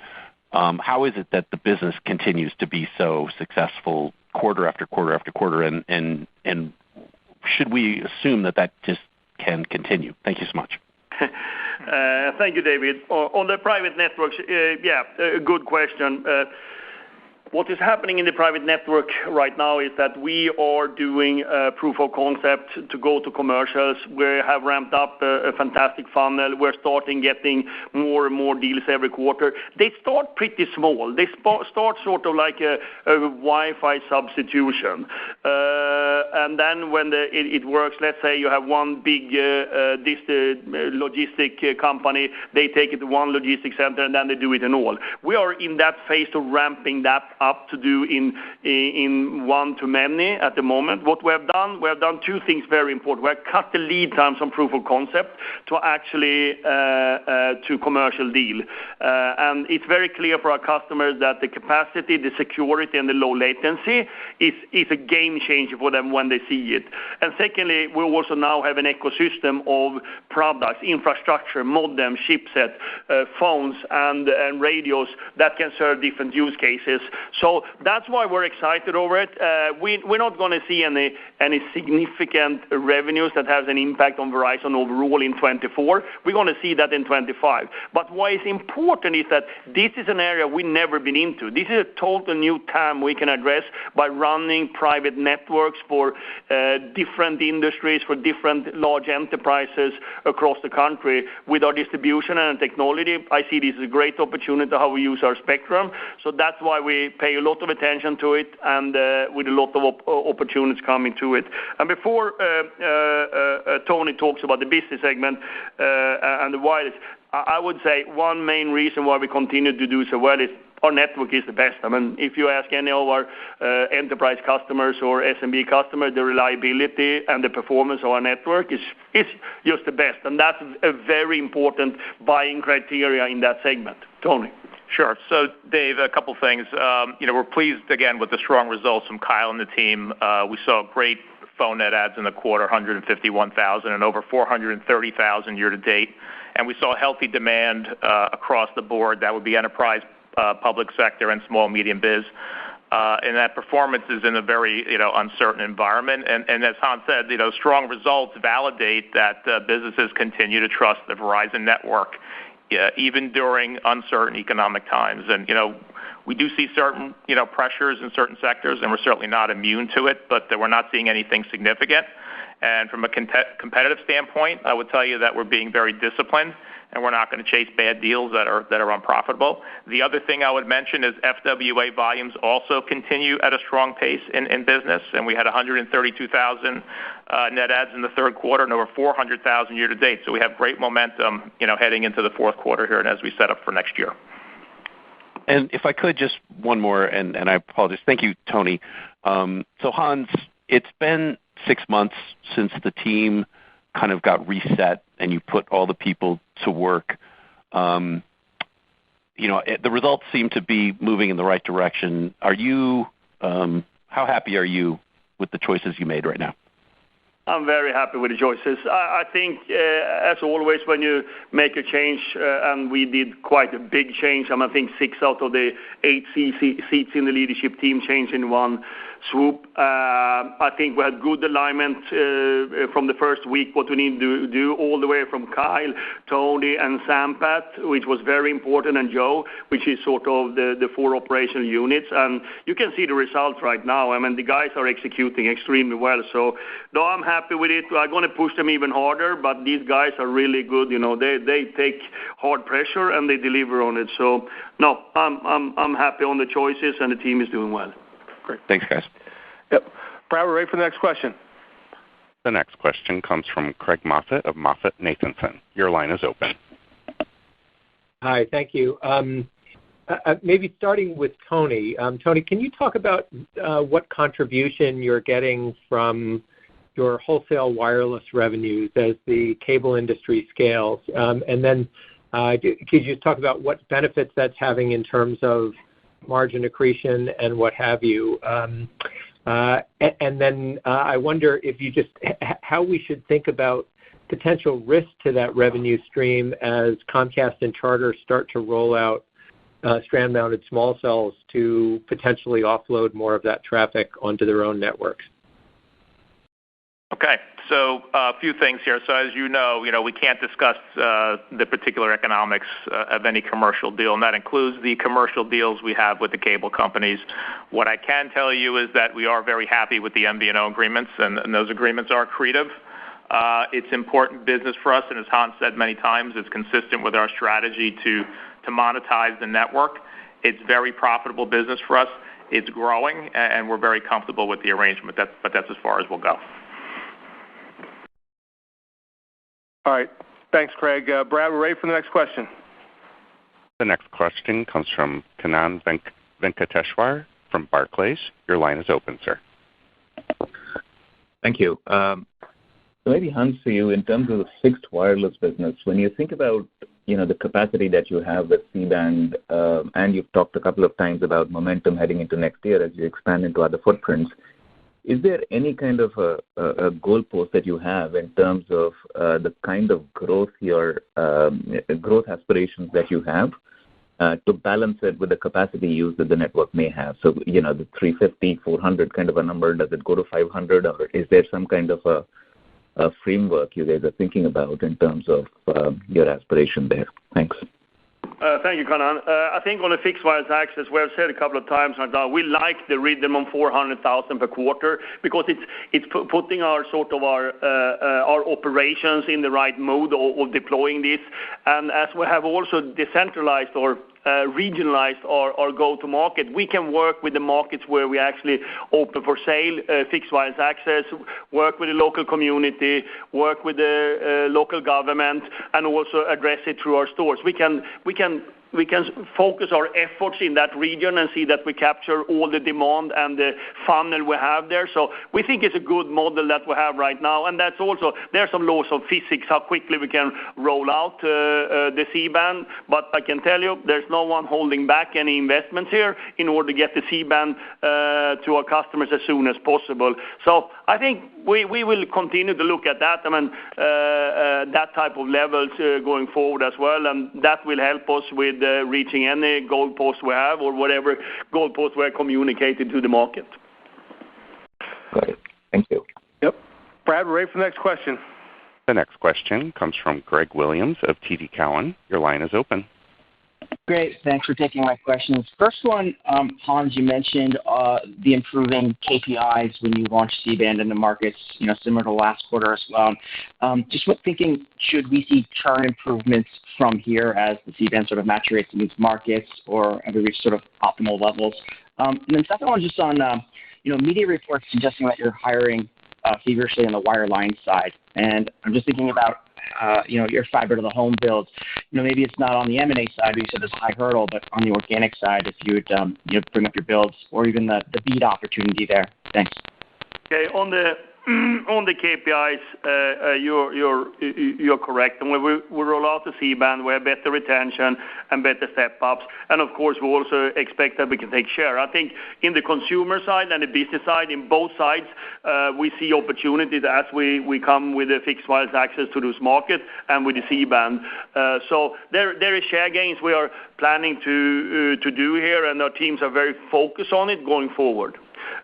how is it that the business continues to be so successful quarter after quarter after quarter, and should we assume that just can continue? Thank you so much. Thank you, David. On the private networks, a good question. What is happening in the private network right now is that we are doing proof of concept to go to commercials. We have ramped up a fantastic funnel. We're starting getting more and more deals every quarter. They start pretty small. They start sort of like a Wi-Fi substitution. And then when it works, let's say you have one big logistic company, they take it to one logistic center, and then they do it in all. We are in that phase of ramping that up to do in one-to-many at the moment. What we have done two things very important. We have cut the lead times on proof of concept to actually to commercial deal. And it's very clear for our customers that the capacity, the security, and the low latency is a game changer for them when they see it. And secondly, we also now have an ecosystem of products, infrastructure, modem, chipset, phones, and radios that can serve different use cases. So that's why we're excited over it. We're not going to see any significant revenues that has an impact on Verizon overall in 24. We're going to see that in 25. But what is important is that this is an area we've never been into. This is a total new TAM we can address by running private networks for different industries, for different large enterprises across the country. With our distribution and technology, I see this as a great opportunity how we use our spectrum. So that's why we pay a lot of attention to it, and with a lot of opportunities coming to it. And before Tony talks about the business segment and the wireless, I would say one main reason why we continue to do so well is our network is the best. I mean, if you ask any of our enterprise customers or SMB customers, the reliability and the performance of our network is just the best. And that's a very important buying criteria in that segment. Tony. Sure. So, Dave, a couple things. We're pleased, again, with the strong results from Kyle and the team. We saw great phone net adds in the quarter, 151,000 and over 430,000 year-to-date. And we saw healthy demand across the board. That would be enterprise, public sector, and small, medium biz. And that performance is in a very uncertain environment. And as Hans said, strong results validate that businesses continue to trust the Verizon network, even during uncertain economic times. And, we do see certain, pressures in certain sectors, and we're certainly not immune to it, but we're not seeing anything significant. And from a competitive standpoint, I would tell you that we're being very disciplined, and we're not going to chase bad deals that are unprofitable. The other thing I would mention is FWA volumes also continue at a strong pace in business, and we had 132,000 net adds in the third quarter and over 400,000 year-to-date. So we have great momentum, heading into the fourth quarter here and as we set up for next year. And if I could, just one more, and I apologize. Thank you, Tony. So, Hans, it's been 6 months since the team kind of got reset and you put all the people to work. The results seem to be moving in the right direction. How happy are you with the choices you made right now? I'm very happy with the choices. I think, as always, when you make a change, and we did quite a big change, I think 6 out of the 8 seats in the leadership team changed in one swoop. I think we had good alignment from the first week, what we need to do, all the way from Kyle, Tony, and Sampat, which was very important, and Joe, which is sort of the 4 operational units. And you can see the results right now. I mean, the guys are executing extremely well. So, no, I'm happy with it. I'm going to push them even harder, but these guys are really good. They take hard pressure and they deliver on it. So, no, I'm happy on the choices, and the team is doing well. Great. Thanks, guys. Yep. Brad, we're ready for the next question. The next question comes from Craig Moffett of MoffettNathanson. Your line is open. Hi, thank you. Maybe starting with Tony. Tony, can you talk about what contribution you're getting from your wholesale wireless revenues as the cable industry scales? And then could you talk about what benefits that's having in terms of margin accretion and what have you? And then I wonder if you just how we should think about potential risk to that revenue stream as Comcast and Charter start to roll out strand-mounted small cells to potentially offload more of that traffic onto their own networks. Okay, so a few things here. So as you know, we can't discuss the particular economics of any commercial deal, and that includes the commercial deals we have with the cable companies. What I can tell you is that we are very happy with the MVNO agreements, and those agreements are accretive. It's important business for us, and as Hans said many times, it's consistent with our strategy to monetize the network. It's very profitable business for us. It's growing, and we're very comfortable with the arrangement. But that's as far as we'll go. All right. Thanks, Craig. Brad, we're ready for the next question. The next question comes from Kannan Venkateshwar from Barclays. Your line is open, sir. Thank you. Maybe, Hans, for you, in terms of the fixed wireless business, when you think about the capacity that you have with C-band, and you've talked a couple of times about momentum heading into next year as you expand into other footprints, is there any kind of a goalpost that you have in terms of the kind of growth growth aspirations that you have to balance it with the capacity use that the network may have? So, the 350, 400 kind of a number, does it go to 500, or is there some kind of a framework you guys are thinking about in terms of your aspiration there? Thanks. Thank you, Kannan. I think on the fixed wireless access, we have said a couple of times now, we like the rhythm on 400,000 per quarter because it's putting our operations in the right mode of deploying this. And as we have also decentralized or regionalized our go-to-market, we can work with the markets where we actually open for sale, fixed wireless access, work with the local community, work with the local government, and also address it through our stores. We can focus our efforts in that region and see that we capture all the demand and the funnel we have there. So we think it's a good model that we have right now, and that's also there are some laws of physics how quickly we can roll out the C-band. But I can tell you, there's no one holding back any investments here in order to get the C-band to our customers as soon as possible. So I think we will continue to look at that. That type of levels going forward as well, and that will help us with reaching any goalpost we have or whatever goalpost we're communicating to the market. Got it. Thank you. Yep. Brad, we're ready for the next question. The next question comes from Greg Williams of TD Cowen. Your line is open. Great. Thanks for taking my questions. First one, Hans, you mentioned the improving KPIs when you launch C-band in the markets, similar to last quarter as well. Just thinking, should we see churn improvements from here as the C-band sort of maturates in these markets, or have we reached sort of optimal levels? And then second one, just on media reports suggesting that you're hiring feverishly on the wireline side, and I'm just thinking about your fiber to the home builds. Maybe it's not on the M&A side, you said there's a high hurdle, but on the organic side, if you would bring up your builds or even the BEAD opportunity there. Thanks. Okay, on the KPIs, you're correct. And when we roll out the C-band, we have better retention and better step-ups. And of course, we also expect that we can take share. I think in the consumer side and the business side, in both sides, we see opportunities as we come with the fixed wireless access to those markets and with the C-band. So there is share gains we are planning to do here, and our teams are very focused on it going forward.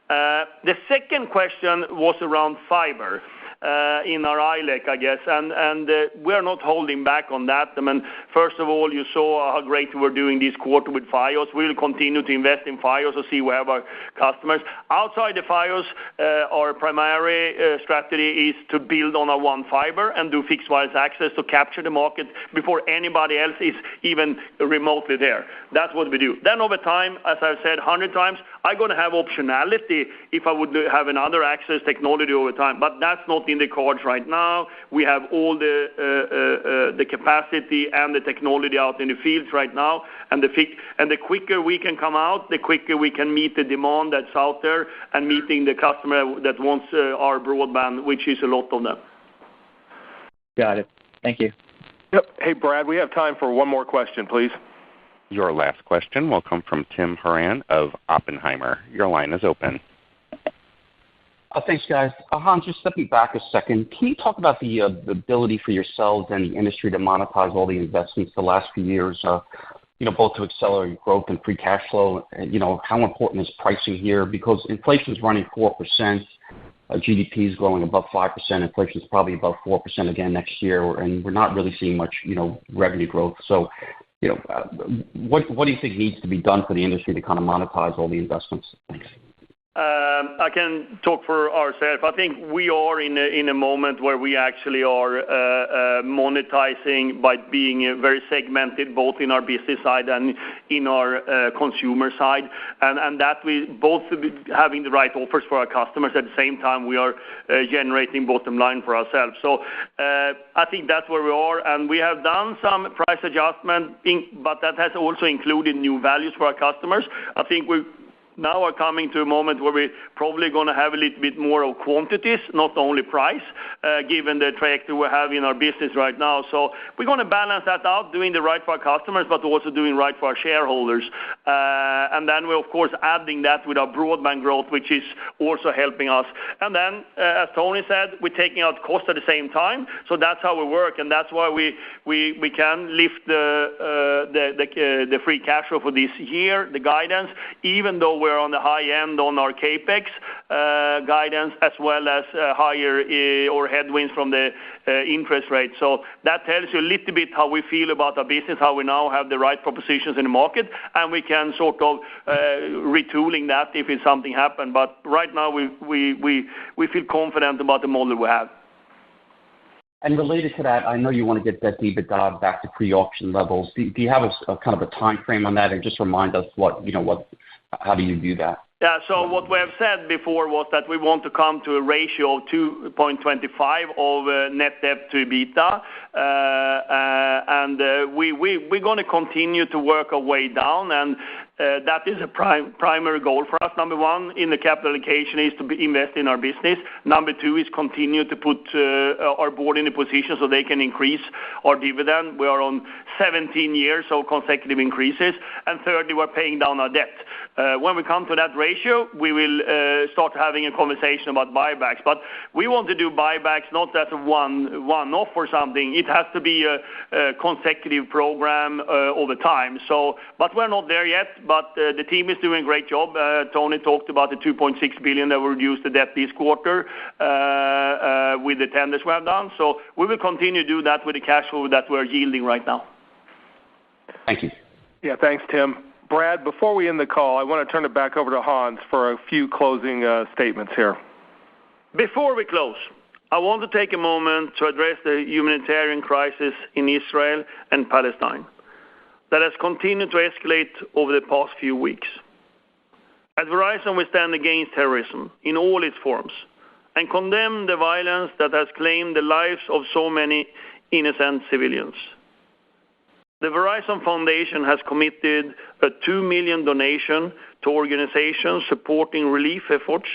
The second question was around fiber in our ILEC, I guess, and we're not holding back on that. First of all, you saw how great we're doing this quarter with Fios. We'll continue to invest in Fios to see we have our customers. Outside the Fios, our primary strategy is to build on our One Fiber and do fixed wireless access to capture the market before anybody else is even remotely there. That's what we do. Then over time, as I've said 100 times, I'm going to have optionality if I would have another access technology over time, but that's not in the cards right now. We have all the capacity and the technology out in the fields right now, and the quicker we can come out, the quicker we can meet the demand that's out there and meeting the customer that wants our broadband, which is a lot of them. Got it. Thank you. Yep. Hey, Brad, we have time for one more question, please. Your last question will come from Tim Horan of Oppenheimer. Your line is open. Thanks, guys. Hans, just stepping back a second, can you talk about the ability for yourselves and the industry to monetize all the investments the last few years, both to accelerate growth and free cash flow? How important is pricing here? Because inflation is running 4%. GDP is growing above 5%. Inflation is probably above 4% again next year, and we're not really seeing much, revenue growth. So, what do you think needs to be done for the industry to kind of monetize all the investments? Thanks. I can talk for ourselves. I think we are in a moment where we actually are monetizing by being very segmented, both in our business side and in our consumer side, and that we both having the right offers for our customers at the same time we are generating bottom line for ourselves. So I think that's where we are, and we have done some price adjustment, but that has also included new values for our customers. I think we now are coming to a moment where we're probably going to have a little bit more of quantities, not only price, given the trajectory we have in our business right now. So we're going to balance that out, doing the right for our customers, but also doing right for our shareholders. And then we're, of course, adding that with our broadband growth, which is also helping us. And then, as Tony said, we're taking out costs at the same time. So that's how we work, and that's why we can lift the free cash flow for this year, the guidance, even though we're on the high end on our capex guidance, as well as higher or headwinds from the interest rate. So that tells you a little bit how we feel about our business, how we now have the right propositions in the market, and we can sort of retooling that if it's something happen. But right now we feel confident about the model we have. And related to that, I know you want to get that EBITDA back to pre-auction levels. Do you have a kind of a time frame on that, and just remind us how do you view that? Yeah, so what we have said before was that we want to come to a ratio of 2.25 of net debt to EBITDA, and we're going to continue to work our way down, and that is a primary goal for us. Number one in the capital allocation is to invest in our business. Number two is continue to put our board in a position so they can increase our dividend. We are on 17 years of consecutive increases. And thirdly, we're paying down our debt. When we come to that ratio, we will start having a conversation about buybacks. But we want to do buybacks not as a one-off or something. It has to be a consecutive program over time. So, but we're not there yet. But the team is doing a great job. Tony talked about the $2.6 billion that will reduce the debt this quarter with the tenders we have done. So we will continue to do that with the cash flow that we're yielding right now. Thank you. Yeah, thanks, Tim. Brad, before we end the call, I want to turn it back over to Hans for a few closing statements here. Before we close, I want to take a moment to address the humanitarian crisis in Israel and Palestine that has continued to escalate over the past few weeks. At Verizon, we stand against terrorism in all its forms and condemn the violence that has claimed the lives of so many innocent civilians. The Verizon Foundation has committed a $2 million donation to organizations supporting relief efforts,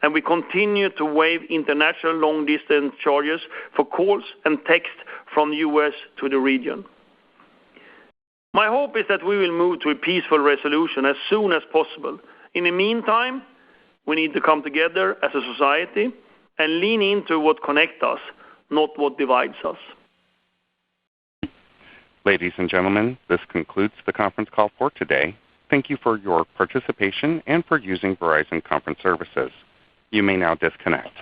and we continue to waive international long-distance charges for calls and text from the U.S. to the region. My hope is that we will move to a peaceful resolution as soon as possible. In the meantime, we need to come together as a society and lean into what connects us, not what divides us. Ladies and gentlemen, this concludes the conference call for today. Thank you for your participation and for using Verizon Conference Services. You may now disconnect.